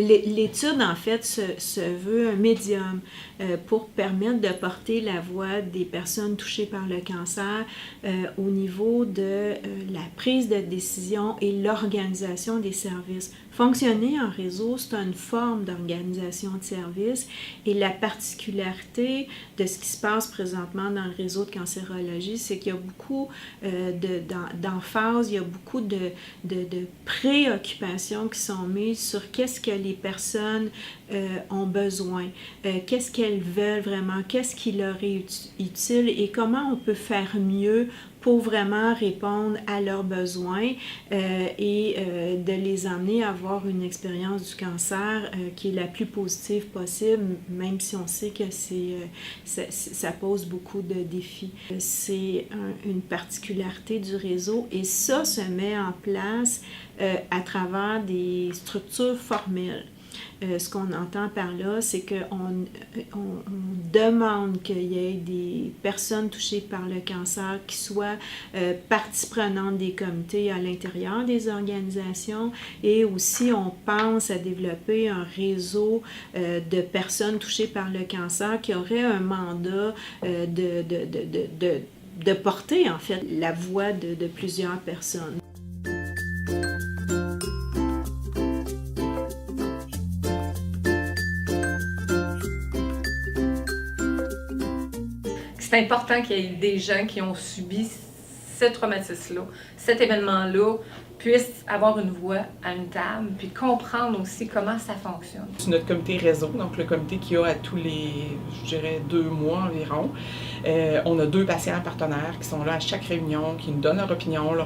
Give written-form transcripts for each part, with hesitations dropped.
L'étude, en fait, se veut un médium pour permettre de porter la voix des personnes touchées par le cancer au niveau de la prise de décision et l'organisation des services. Fonctionner en réseau, c'est une forme d'organisation de services et la particularité de ce qui se passe présentement dans le réseau de cancérologie, c'est qu'il y a beaucoup d'emphase, il y a beaucoup de préoccupations qui sont mises sur qu'est-ce que les personnes ont besoin, qu'est-ce qu'elles veulent vraiment, qu'est-ce qui leur est utile et comment on peut faire mieux pour vraiment répondre à leurs besoins et de les amener à avoir une expérience du cancer qui est la plus positive possible, même si on sait que ça pose beaucoup de défis. C'est une particularité du réseau et ça se met en place à travers des structures formelles. Ce qu'on entend par là, c'est qu'on demande qu'il y ait des personnes touchées par le cancer qui soient partie prenante des comités à l'intérieur des organisations et aussi on pense à développer un réseau de personnes touchées par le cancer qui auraient un mandat de porter en fait la voix de plusieurs personnes. C'est important qu'il y ait des gens qui ont subi ce traumatisme-là, cet événement-là, puissent avoir une voix à une table, puis comprendre aussi comment ça fonctionne. C'est notre comité réseau, donc le comité qui a à tous les, je dirais, 2 mois environ. On a 2 patients partenaires qui sont là à chaque réunion, qui nous donnent leur opinion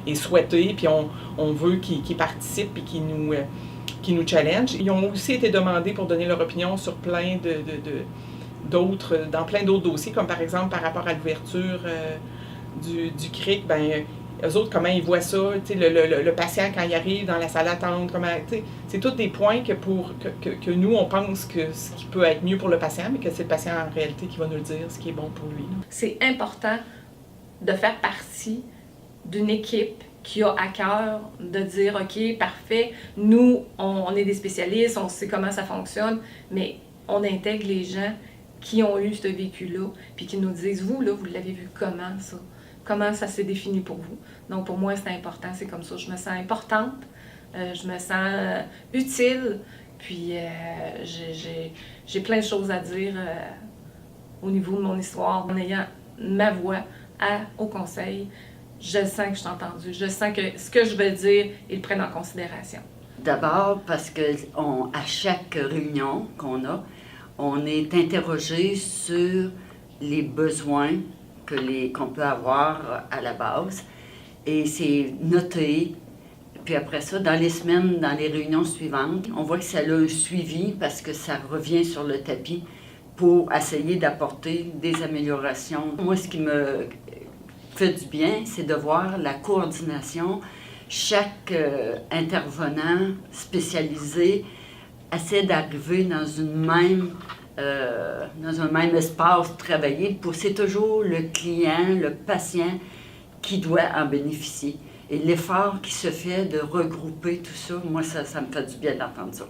est souhaitée, puis on veut qu'ils participent et qui nous challenge. Ils ont aussi été demandés pour donner leur opinion sur plein dans plein d'autres dossiers, comme par exemple par rapport à l'ouverture du CRIC, eux autres, comment ils voient ça, le patient quand il arrive dans la salle d'attente, c'est tous des points que nous, on pense que ce qui peut être mieux pour le patient, mais que c'est le patient en réalité qui va nous le dire, ce qui est bon pour lui. C'est important de faire partie d'une équipe qui a à cœur de dire, OK, parfait, nous, on est des spécialistes, on sait comment ça fonctionne, mais on intègre les gens qui ont eu ce vécu-là, puis qui nous disent, vous, là, vous l'avez vu comment, ça? Comment ça s'est défini pour vous? Donc, pour moi, c'est important, c'est comme ça. Je me sens importante, je me sens utile, puis j'ai plein de choses à dire au niveau de mon histoire. En ayant ma voix au conseil, je sens que je suis entendue, je sens que ce que je veux dire, ils le prennent en considération. D'abord parce que à chaque réunion qu'on a, on est interrogé sur les besoins qu'on peut avoir à la base. Et c'est noté. Puis après ça, dans les semaines, dans les réunions suivantes, on voit que ça a un suivi parce que ça revient sur le tapis pour essayer d'apporter des améliorations. Moi, ce qui me fait du bien, c'est de voir la coordination. Chaque intervenant spécialisé essaie d'arriver dans un même espace travaillé. C'est toujours le client, le patient qui doit en bénéficier. Et l'effort qui se fait de regrouper tout ça, moi, ça me fait du bien d'entendre ça.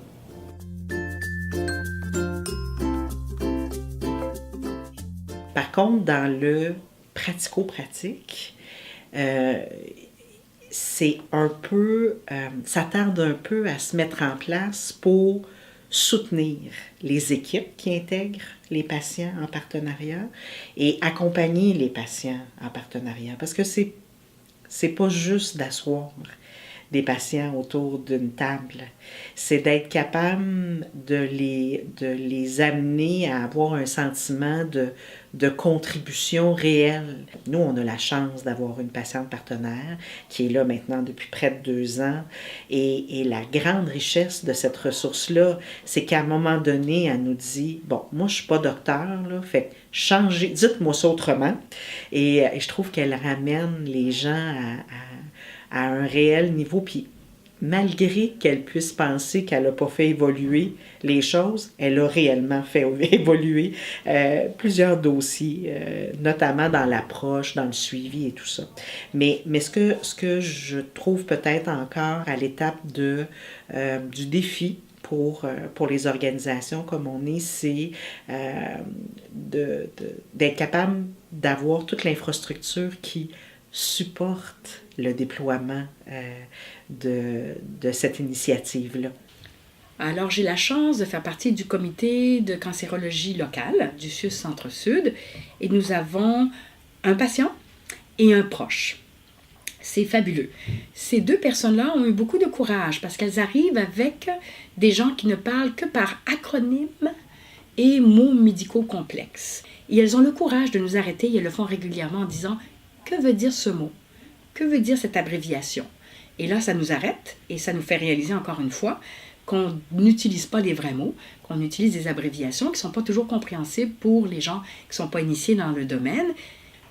Par contre, dans le pratico-pratique, c'est un peu, ça tarde un peu à se mettre en place pour soutenir les équipes qui intègrent les patients en partenariat et accompagner les patients en partenariat. Parce que c'est pas juste d'asseoir des patients autour d'une table. C'est d'être capable de les amener à avoir un sentiment de contribution réelle. Nous, on a la chance d'avoir une patiente partenaire qui est là maintenant depuis près de 2 ans. Et la grande richesse de cette ressource-là, c'est qu'à un moment donné, elle nous dit, bon, moi, je suis pas docteur, là, fait changez, dites-moi ça autrement. Et je trouve qu'elle ramène les gens à un réel niveau. Puis malgré qu'elle puisse penser qu'elle n'a pas fait évoluer les choses, elle a réellement fait évoluer plusieurs dossiers, notamment dans l'approche, dans le suivi et tout ça. Mais ce que je trouve peut-être encore à l'étape du défi pour les organisations comme on est, c'est d'être capable d'avoir toute l'infrastructure qui supporte le déploiement de cette initiative-là. Alors, j'ai la chance de faire partie du comité de cancérologie locale du CIUS Centre-Sud et nous avons un patient et un proche. C'est fabuleux. Ces deux personnes-là ont eu beaucoup de courage parce qu'elles arrivent avec des gens qui ne parlent que par acronymes et mots médicaux complexes. Et elles ont le courage de nous arrêter et elles le font régulièrement en disant « Que veut dire ce mot? Que veut dire cette abréviation? » Et là, ça nous arrête et ça nous fait réaliser encore une fois qu'on n'utilise pas les vrais mots, qu'on utilise des abréviations qui ne sont pas toujours compréhensibles pour les gens qui ne sont pas initiés dans le domaine.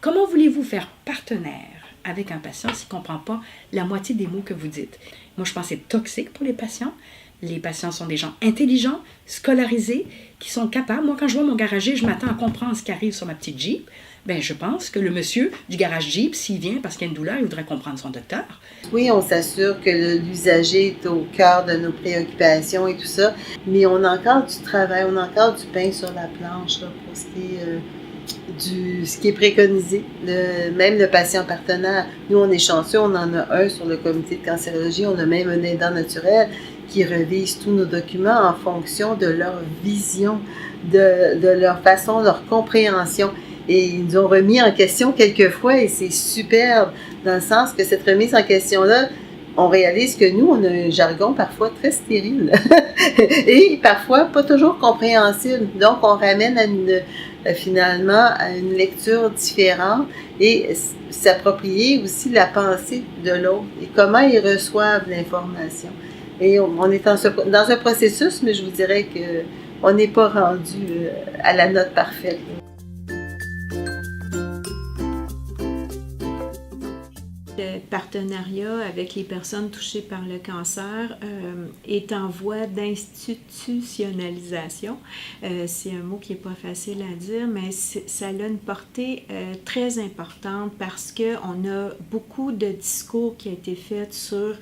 Comment voulez-vous faire partenaire avec un patient s'il ne comprend pas la moitié des mots que vous dites? Moi, je pense que c'est toxique pour les patients. Les patients sont des gens intelligents, scolarisés, qui sont capables. Moi, quand je vois mon garager, je m'attends à comprendre ce qui arrive sur ma petite Jeep. Bien, je pense que le monsieur du garage Jeep, s'il vient parce qu'il y a une douleur, il voudrait comprendre son docteur. Oui, on s'assure que l'usager est au cœur de nos préoccupations et tout ça, mais on a encore du travail, on a encore du pain sur la planche là, pour ce qui est préconisé. Même le patient partenaire, nous on est chanceux, on en a un sur le comité de cancérologie, on a même un aidant naturel qui revise tous nos documents en fonction de leur vision, de leur façon, leur compréhension. Et ils nous ont remis en question quelquefois et c'est superbe dans le sens que cette remise en question-là, on réalise que nous, on a un jargon parfois très stérile et parfois pas toujours compréhensible. Donc, on ramène finalement à une lecture différente et s'approprier aussi la pensée de l'autre et comment ils reçoivent l'information. Et on est dans un processus, mais je vous dirais qu'on n'est pas rendu à la note parfaite. Le partenariat avec les personnes touchées par le cancer est en voie d'institutionnalisation. C'est un mot qui n'est pas facile à dire, mais ça a une portée très importante parce qu'on a beaucoup de discours qui ont été faits sur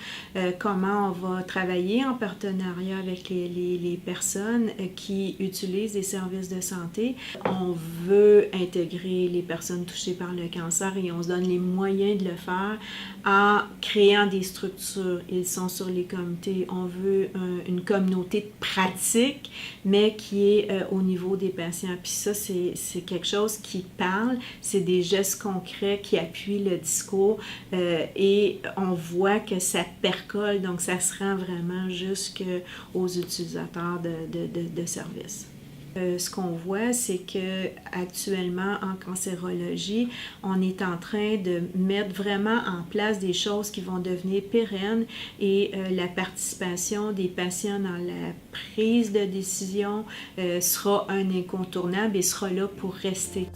comment on va travailler en partenariat avec les personnes qui utilisent des services de santé. On veut intégrer les personnes touchées par le cancer et on se donne les moyens de le faire en créant des structures. Ils sont sur les comités. On veut une communauté de pratique, mais qui est au niveau des patients. Puis ça, c'est quelque chose qui parle. C'est des gestes concrets qui appuient le discours et on voit que ça percole, donc ça se rend vraiment jusqu'aux utilisateurs de services. Ce qu'on voit, c'est que actuellement en cancérologie, on est en train de mettre vraiment en place des choses qui vont devenir pérennes et la participation des patients dans la prise de décision sera un incontournable et sera là pour rester.